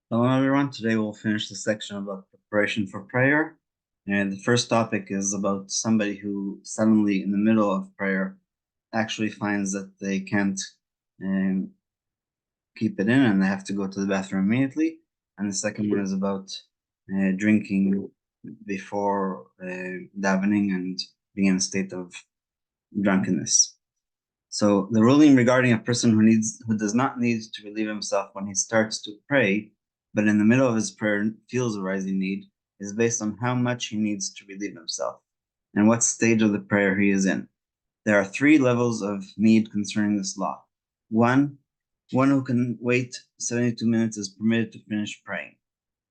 Hello, everyone. Today we'll finish the section about preparation for prayer. And the first topic is about somebody who suddenly, in the middle of prayer, actually finds that they can't um, keep it in and they have to go to the bathroom immediately. And the second one is about drinking before davening and being in a state of drunkenness. So the ruling regarding a person who does not need to relieve himself when he starts to pray, but in the middle of his prayer feels a rising need, is based on how much he needs to relieve himself and what stage of the prayer he is in. There are three levels of need concerning this law. One who can wait 72 minutes is permitted to finish praying.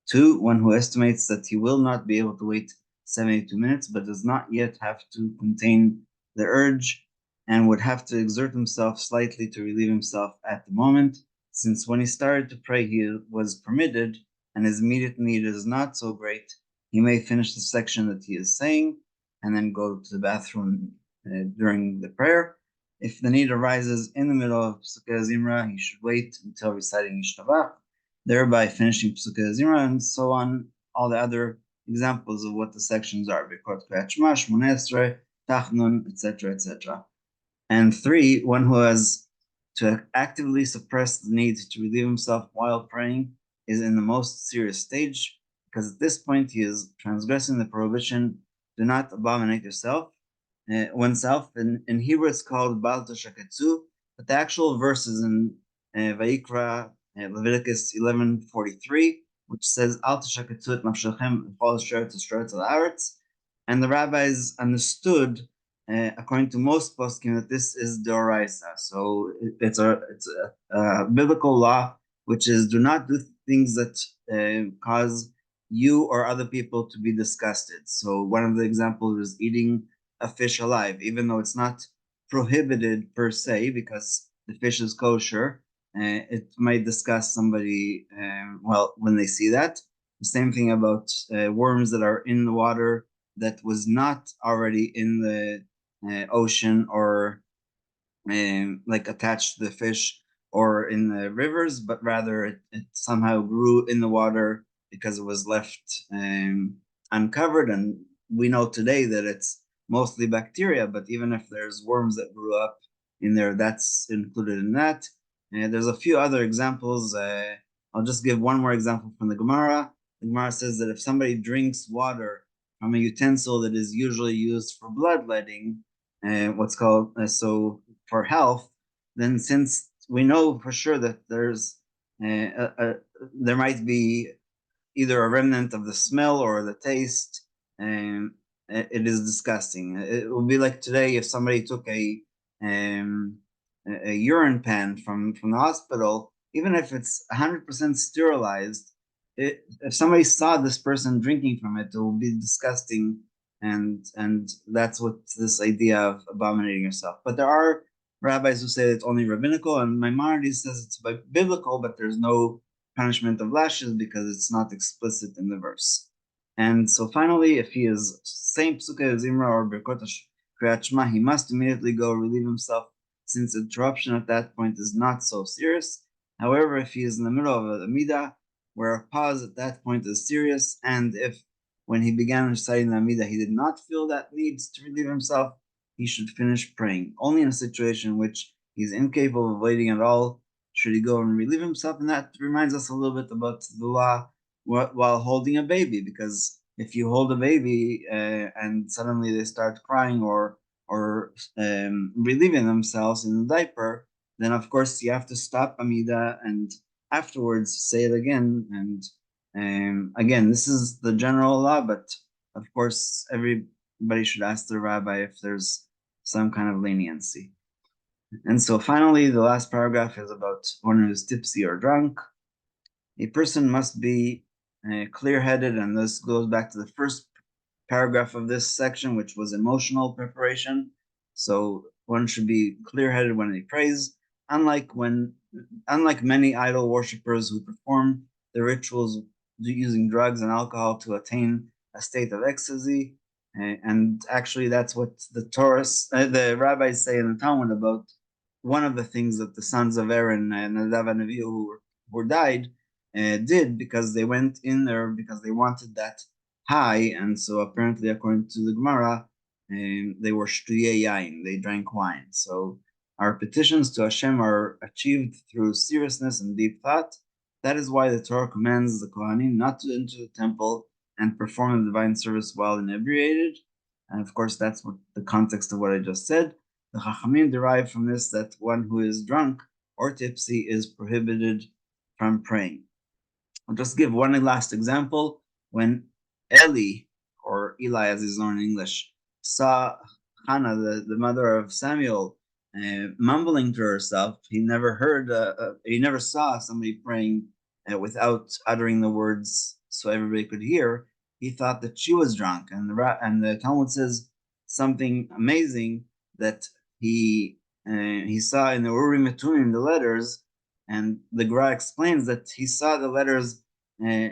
Two, one who estimates that he will not be able to wait 72 minutes, but does not yet have to contain the urge and would have to exert himself slightly to relieve himself at the moment, since when he started to pray, he was permitted, and his immediate need is not so great. He may finish the section that he is saying and then go to the bathroom during the prayer. If the need arises in the middle of Psukkah Zimra, he should wait until reciting Yeshivas, thereby finishing Psukkah Zimra, and so on, all the other examples of what the sections are, Birkot Kriyat Shema, Shmoneh Esrei, Tachnun, etc., etc. And three, one who has to actively suppress the need to relieve himself while praying is in the most serious stage, because at this point he is transgressing the prohibition, do not abominate oneself. In Hebrew it's called Bal Tashaketsu, but the actual verse is in Vayikra, Leviticus 11:43, which says Al Tashaketsu et nafshechem v'chol asher tishteret al haaretz, and the rabbis understood, according to most poskim, that this is Doraisa. So it's a biblical law, which is do not do things that cause you or other people to be disgusted. So one of the examples is eating a fish alive, even though it's not prohibited per se because the fish is kosher. It might disgust somebody, when they see that. The same thing about worms that are in the water that was not already in the ocean or like attached to the fish or in the rivers, but rather it somehow grew in the water because it was left uncovered. And we know today that it's mostly bacteria, but even if there's worms that grew up in there, that's included in that. And there's a few other examples. I'll just give one more example from the Gemara. The Gemara says that if somebody drinks water from a utensil that is usually used for bloodletting, what's called for health, then since we know for sure that there might be either a remnant of the smell or the taste, and it is disgusting. It would be like today if somebody took um, a urine pan from the hospital, even if it's 100% sterilized. If somebody saw this person drinking from it, it will be disgusting, and that's what this idea of abominating yourself. But there are rabbis who say it's only rabbinical, and Maimonides says it's biblical, but there's no punishment of lashes because it's not explicit in the verse. And so finally, if he is saying Psukkah Zimra or Birkot Kriyat Shema, he must immediately go relieve himself, since interruption at that point is not so serious. However, if he is in the middle of a midah, where a pause at that point is serious, and if when he began reciting the midah he did not feel that need to relieve himself, he should finish praying. Only in a situation in which he is incapable of waiting at all should he go and relieve himself. And that reminds us a little bit about the law while holding a baby, because if you hold a baby and suddenly they start crying or relieving themselves in the diaper, then of course you have to stop Amida and afterwards say it again. And again, this is the general law, but of course everybody should ask the rabbi if there's some kind of leniency. And so finally, the last paragraph is about one who is tipsy or drunk. A person must be clear-headed, and this goes back to the first paragraph of this section, which was emotional preparation. So one should be clear-headed when he prays, unlike many idol worshippers who perform the rituals using drugs and alcohol to attain a state of ecstasy. And actually, that's what the rabbis say in the Talmud about one of the things that the sons of Aaron and Nadav and Avihu who died, did, because they went in there because they wanted that high, and so apparently, according to the Gemara, they were shtuyei yain, they drank wine. So our petitions to Hashem are achieved through seriousness and deep thought. That is why the Torah commands the Kohanim not to enter the temple and perform the divine service while inebriated. And of course, that's what the context of what I just said. The Chachamim derive from this that one who is drunk or tipsy is prohibited from praying. I'll just give one last example. When Eli, or Eli as he's known in English, saw Hannah, the mother of Samuel, mumbling to herself, he never saw somebody praying without uttering the words so everybody could hear. He thought that she was drunk, and the Talmud says something amazing, that he saw in the Urim and Tumim the letters, and the Gra explains that he saw the letters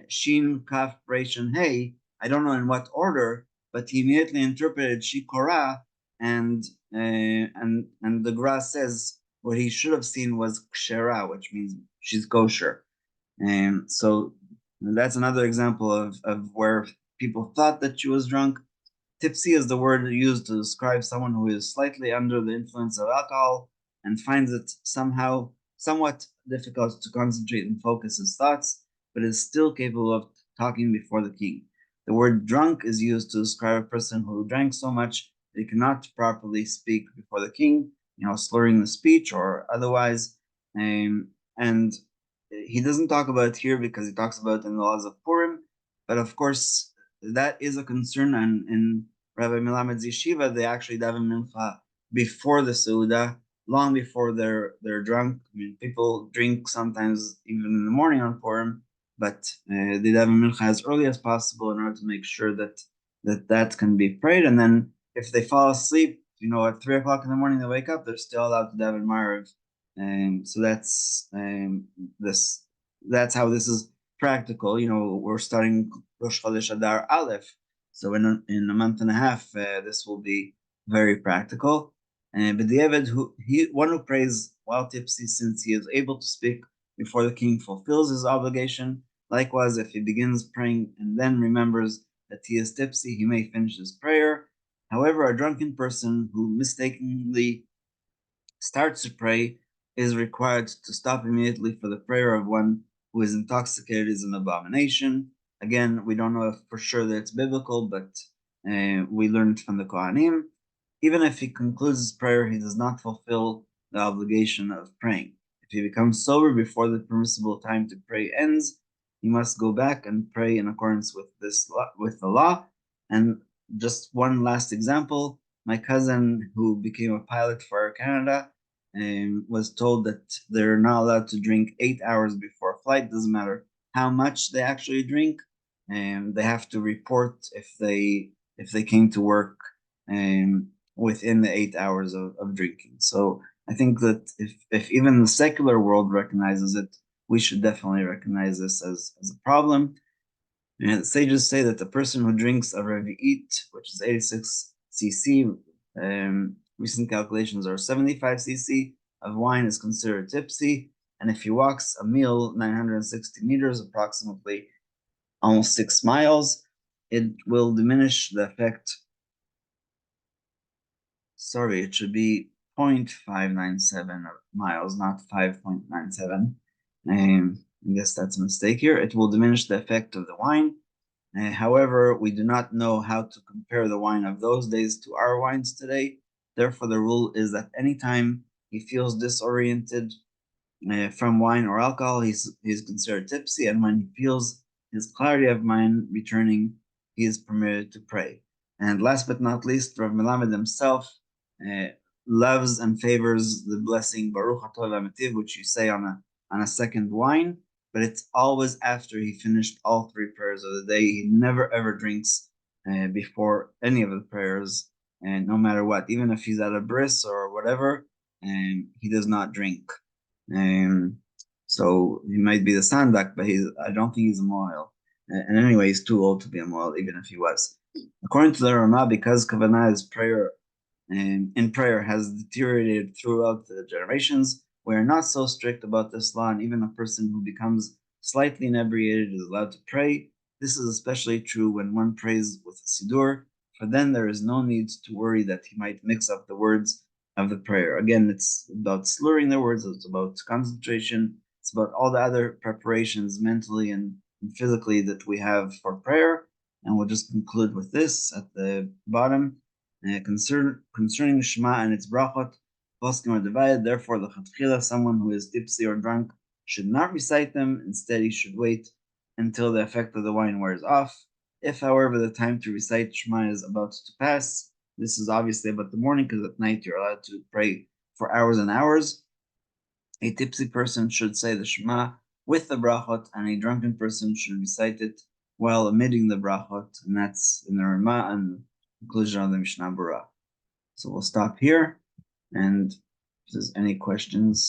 Shin, Kaf, Resh, and Hey. I don't know in what order, but he immediately interpreted Shikora, and the Gra says what he should have seen was Kshera, which means she's kosher. And so that's another example of where people thought that she was drunk. Tipsy is the word used to describe someone who is slightly under the influence of alcohol and finds it somewhat difficult to concentrate and focus his thoughts, but is still capable of talking before the king. The word drunk is used to describe a person who drank so much that he cannot properly speak before the king, slurring the speech or otherwise. And he doesn't talk about it here because he talks about it in the laws of Purim, but of course, that is a concern, and in Rabbi Melamed's Yeshiva, they actually daven mincha before the Seudah, long before they're drunk. I mean, people drink sometimes even in the morning on Purim, but they daven mincha as early as possible in order to make sure that can be prayed. And then if they fall asleep, at 3 o'clock in the morning, they wake up, they're still allowed to daven Maariv. So that's how this is practical. We're starting Rosh Chodesh Adar Aleph, so in a month and a half, this will be very practical. But the Eved, one who prays while tipsy, since he is able to speak before the king, fulfills his obligation. Likewise, if he begins praying and then remembers that he is tipsy, he may finish his prayer. However, a drunken person who mistakenly starts to pray is required to stop immediately, for the prayer of one who is intoxicated is an abomination. Again, we don't know if for sure that it's biblical, but we learned from the Kohanim. Even if he concludes his prayer, he does not fulfill the obligation of praying. If he becomes sober before the permissible time to pray ends, he must go back and pray in accordance with the law. And just one last example: my cousin, who became a pilot for Air Canada, was told that they're not allowed to drink 8 hours before a flight. Doesn't matter how much they actually drink, and they have to report if they came to work within the 8 hours of drinking. So I think that if even the secular world recognizes it, we should definitely recognize this as a problem. And sages say that the person who drinks a revi'it, which is 86 cc, recent calculations are 75 cc of wine, is considered tipsy. And if he walks a meal 960 meters, approximately almost 6 miles, it will diminish the effect. Sorry, it should be 0.597 miles, not 5.97. I guess that's a mistake here. It will diminish the effect of the wine. However, we do not know how to compare the wine of those days to our wines today. Therefore, the rule is that anytime he feels disoriented from wine or alcohol, he's considered tipsy, and when he feels his clarity of mind returning, he is permitted to pray. And last but not least, Rav Melamed himself loves and favors the blessing Baruch Atov Hamitiv, which you say on a second wine, but it's always after he finished all 3 prayers of the day. He never ever drinks before any of the prayers, and no matter what, even if he's at a bris or whatever, he does not drink. So he might be the sandak, but I don't think he's a moil. And anyway, he's too old to be a moil, even if he was. According to the Rama, because Kavanah is prayer, in prayer has deteriorated throughout the generations, we are not so strict about this law, and even a person who becomes slightly inebriated is allowed to pray. This is especially true when one prays with a siddur, for then there is no need to worry that he might mix up the words of the prayer. Again, it's about slurring the words, it's about concentration, it's about all the other preparations mentally and physically that we have for prayer. And we'll just conclude with this at the bottom. Concerning Shema and its brachot, poskim are divided. Therefore, the chatchila, someone who is tipsy or drunk, should not recite them. Instead, he should wait until the effect of the wine wears off. If, however, the time to recite Shema is about to pass, this is obviously about the morning, because at night you're allowed to pray for hours and hours. A tipsy person should say the Shema with the brachot, and a drunken person should recite it while omitting the brachot, and that's in the Ramah and conclusion of the Mishnah Berurah. So we'll stop here, and if there's any questions.